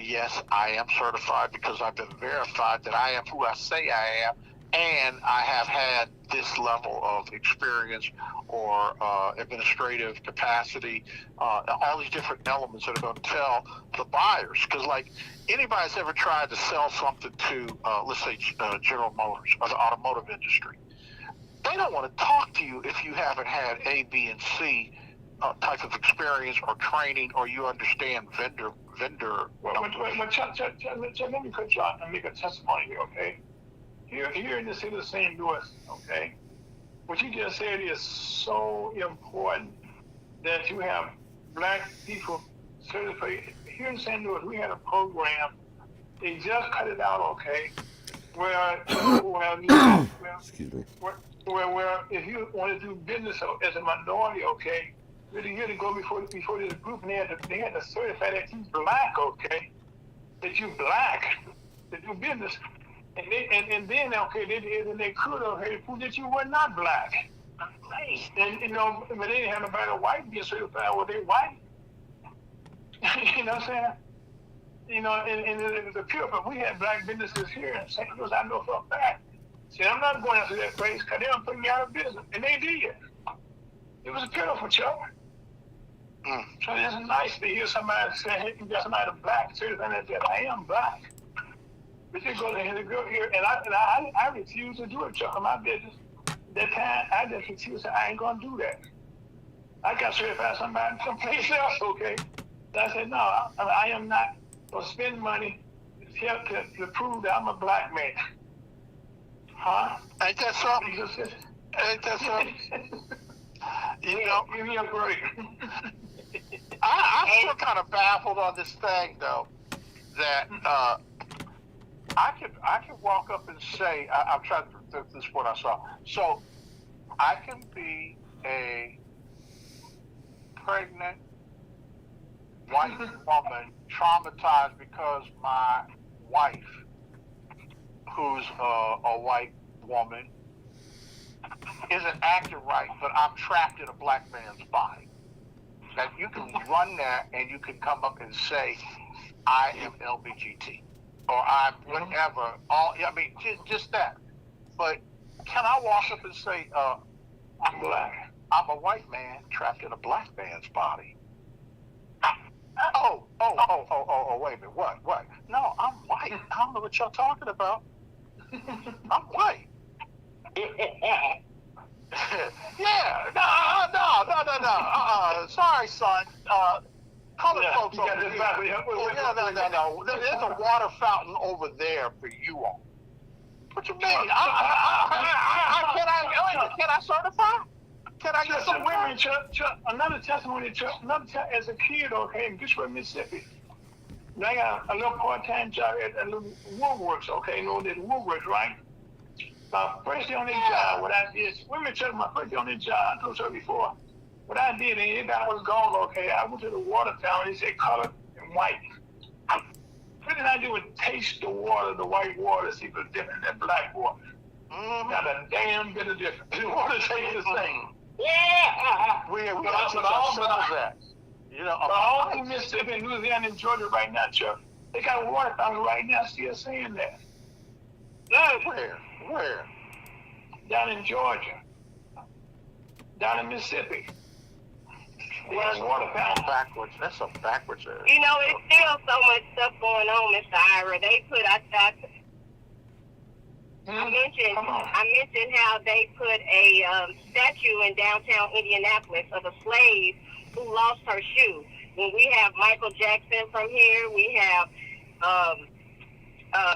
yes, I am certified because I've been verified that I am who I say I am, and I have had this level of experience or administrative capacity, all these different elements that are going to tell the buyers. Because like anybody that's ever tried to sell something to, let's say, General Motors or the automotive industry, they don't want to talk to you if you haven't had A, B, and C type of experience or training, or you understand vendor. Chuck, let me cut you off and make a testimony here, okay? Here in the city of St. Louis, okay, what you just said is so important that you have black people certified. Here in St. Louis, we had a program. They just cut it out, okay, Excuse me. Well, if you want to do business as a minority, okay, you had to go before this group, and they had to certify that you black, okay, that you black to do business, and then okay, they could okay prove that you were not black, and but they didn't have nobody white being certified. Well, they white, you know what I'm saying? And the pure, but we had black businesses here in St. Louis. I know for a fact. See, I'm not going after that place because they're putting me out of business, and they did. It was pitiful, Chuck. So it's nice to hear somebody say, "Hey, you got somebody black," certifying that I am black. But you go here, and I refuse to do it, Chuck, in my business. That time, I just refused. I ain't gonna do that. I got certified somebody someplace else, okay? So I said, no, I am not gonna spend money to prove that I'm a black man. Huh? Ain't that something? Ain't that something? Give me a break. I'm still kind of baffled on this thing, though, that I can walk up and say, I'm trying to, this is what I saw. So I can be a pregnant white woman traumatized because my wife, who's a white woman, isn't acting right, but I'm trapped in a black man's body. Now you can run that and you can come up and say, I am LBGT or I'm whatever. Just that. But can I walk up and say, I'm black? I'm a white man trapped in a black man's body. Oh, wait a minute. What? No, I'm white. I don't know what y'all talking about. I'm white. Yeah, no. Sorry, son. Colored folks over here. No. There's a water fountain over there for you all. What you mean? Can I certify? Can I get some women? Another testimony. As a kid, okay, in Missouir, Mississippi, I got a little part-time job at a little woodworks. Okay, there's woodworks, right? My first day on that job, what I did, women check my first day on that job. I told you before. What I did, and everybody was gone. Okay, I went to the water fountain. They said colored and white. What did I do? Was taste the water, the white water, see if it's different than black water. Not a damn bit of difference. The water tastes the same. Yeah. We got to ourselves that. All through Mississippi and Louisiana and Georgia right now, Chuck, they got a water fountain right now still saying that. Where? Down in Georgia. Down in Mississippi. Where's water fountain? Backwards. That's a backwards area. It's still so much stuff going on, Mr. Ira. They put I mentioned how they put a statue in downtown Indianapolis of a slave who lost her shoe. When we have Michael Jackson from here, we have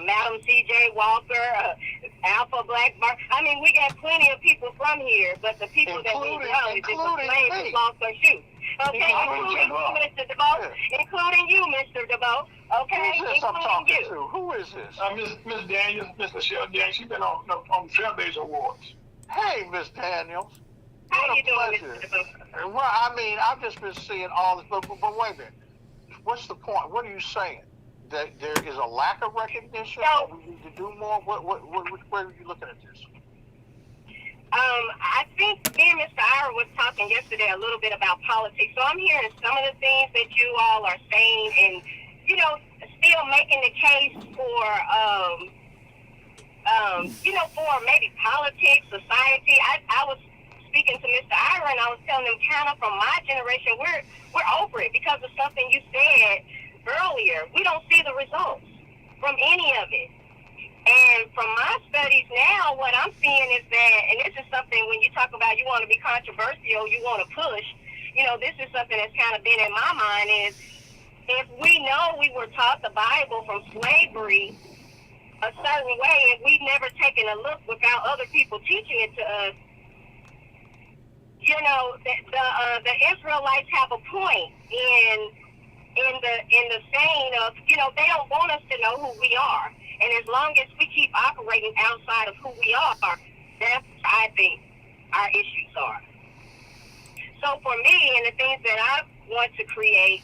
Madam C.J. Walker, Alpha Black Bar. I mean, we got plenty of people from here, but the people that we know is just a slave who lost her shoe. Okay, including you, Mr. DeVoe. Including you, Mr. DeVoe. Okay, who's this I'm talking to? Who is this? Miss Daniels, Miss Michelle Daniels. She's been on Trailblazer Awards. Hey, Miss Daniels. How you doing, Mr. DeVoe? Well, I mean, I've just been seeing all this, but wait a minute. What's the point? What are you saying? That there is a lack of recognition? No. We need to do more? Where are you looking at this? I think me and Mr. Ira was talking yesterday a little bit about politics. So I'm hearing some of the things that you all are saying and, still making the case for, for maybe politics, society. I was speaking to Mr. Ira and I was telling him kind of from my generation, we're over it because of something you said earlier. We don't see the results from any of it. And from my studies now, what I'm seeing is that, and this is something when you talk about you want to be controversial, you want to push, this is something that's kind of been in my mind is if we know we were taught the Bible from slavery a certain way and we've never taken a look without other people teaching it to us, the Israelites have a point in the saying of, they don't want us to know who we are. And as long as we keep operating operating outside of who we are, that's what I think our issues are. So for me, and the things that I want to create,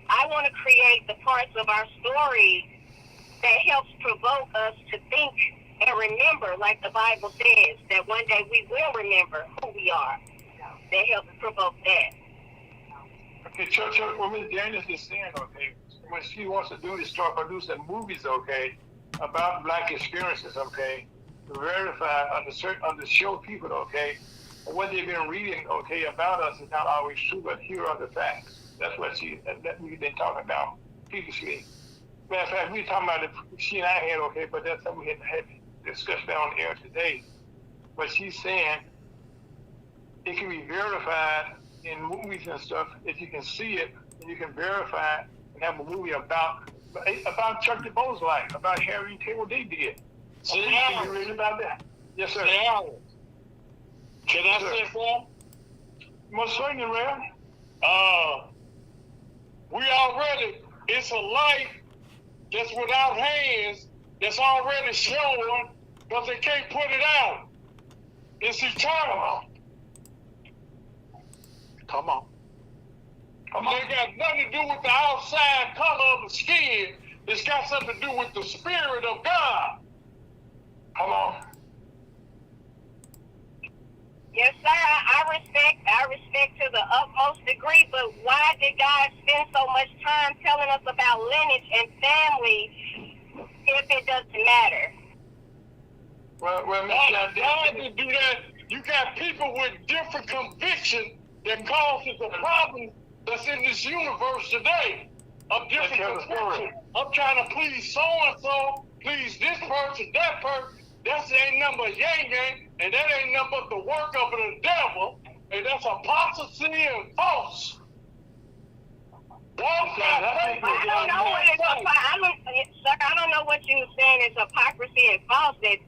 I want to create the parts of our story that helps provoke us to think and remember, like the Bible says, that one day we will remember who we are. That helps provoke that. Okay, Chuck, what Ms. Daniels is saying, okay, when she wants to do is start producing movies, okay, about black experiences, okay, to verify, to show people, okay, what they've been reading, okay, about us is not always true, but here are the facts. That's what we've been talking about previously. Matter of fact, we were talking about it, she and I had, okay, but that's something we had discussed on air today. But she's saying it can be verified in movies and stuff if you can see it and you can verify it and have a movie about Chuck DeBo's life, about Harry Taylor, what they did. So you can read about that. Yes, sir. Can I say something? Most certainly, Rev. It's a life that's without hands, that's already showing, but they can't put it out. It's eternal. Come on. It got nothing to do with the outside color of the skin. It's got something to do with the Spirit of God. Come on. Yes, sir. I respect to the utmost degree, but why did God spend so much time telling us about lineage and family if it doesn't matter? Well, God didn't do that. You got people with different convictions that causes the problem that's in this universe today. Of different convictions. I'm trying to please so-and-so, please this person, that person. That ain't nothing but yang, and that ain't nothing but the work of the devil, and that's apostasy and false. I don't know what you're saying is hypocrisy and false, that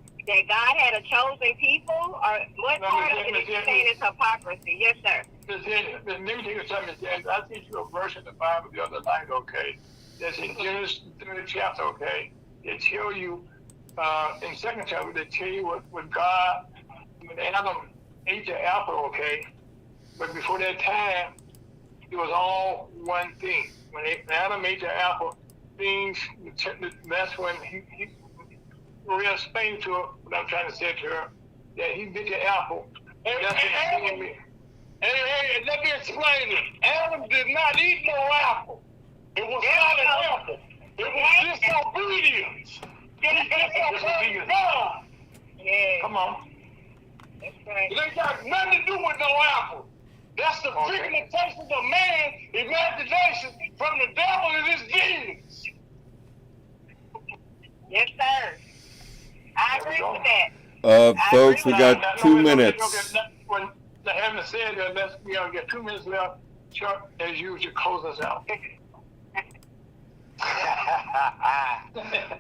God had a chosen people, or what part of it is you saying is hypocrisy? Yes, sir. Let me tell you something. I sent you a verse in the Bible the other night, okay? That's in Genesis 3rd chapter, okay? They tell you, in 2nd chapter, they tell you what God, when Adam ate the apple, okay? But before that time, it was all one thing. When Adam ate the apple, that's when he Maria explained to her what I'm trying to say to her, that he bit the apple. Hey, let me explain it. Adam did not eat no apple. It was not an apple. It was disobedience. Disobedience. God. Yeah. Come on. That's right. It ain't got nothing to do with no apple. That's the pigmentation of man's imagination from the devil and his demons. Yes, sir. I agree with that. Folks, we got 2 minutes. When having said that, we get 2 minutes left. Chuck, as usual, close us out.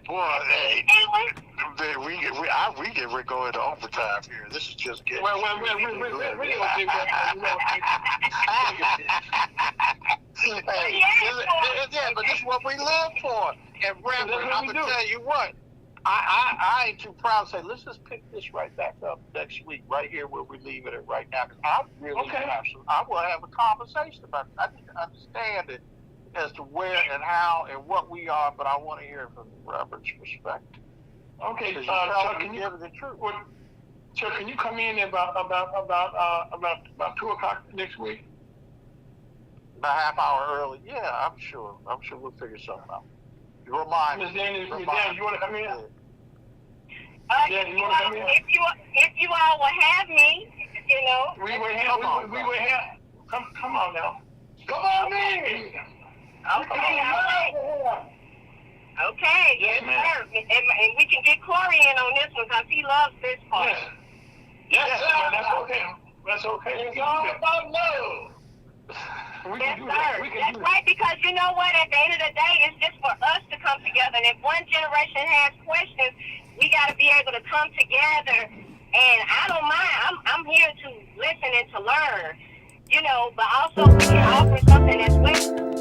Boy, hey, we get going into overtime here. This is just getting. Well, we gonna take that. Hey, yeah, but this is what we live for. And Reverend, I'm gonna tell you what. I ain't too proud to say, let's just pick this right back up next week, right here where we leave it right now. Because I really I will have a conversation about it. I need to understand it as to where and how and what we are, but I want to hear from the Reverend's perspective. Okay, Chuck, can you give the truth? Chuck, can you come in about 2 o'clock next week? About a half hour early. Yeah, I'm sure we'll figure something out. You remind me. Ms. Daniels, you want to come in? If you all will have me, you know. We will have. Come on now. Come on in. Okay, yes, sir. And we can get Corey in on this one because he loves this part. Yes, sir. That's okay. It's all about love. Yes, sir. That's right, because you know what? At the end of the day, it's just for us to come together. And if one generation has questions, we got to be able to come together. And I don't mind. I'm here to listen and to learn, you know, but also we can offer something as well.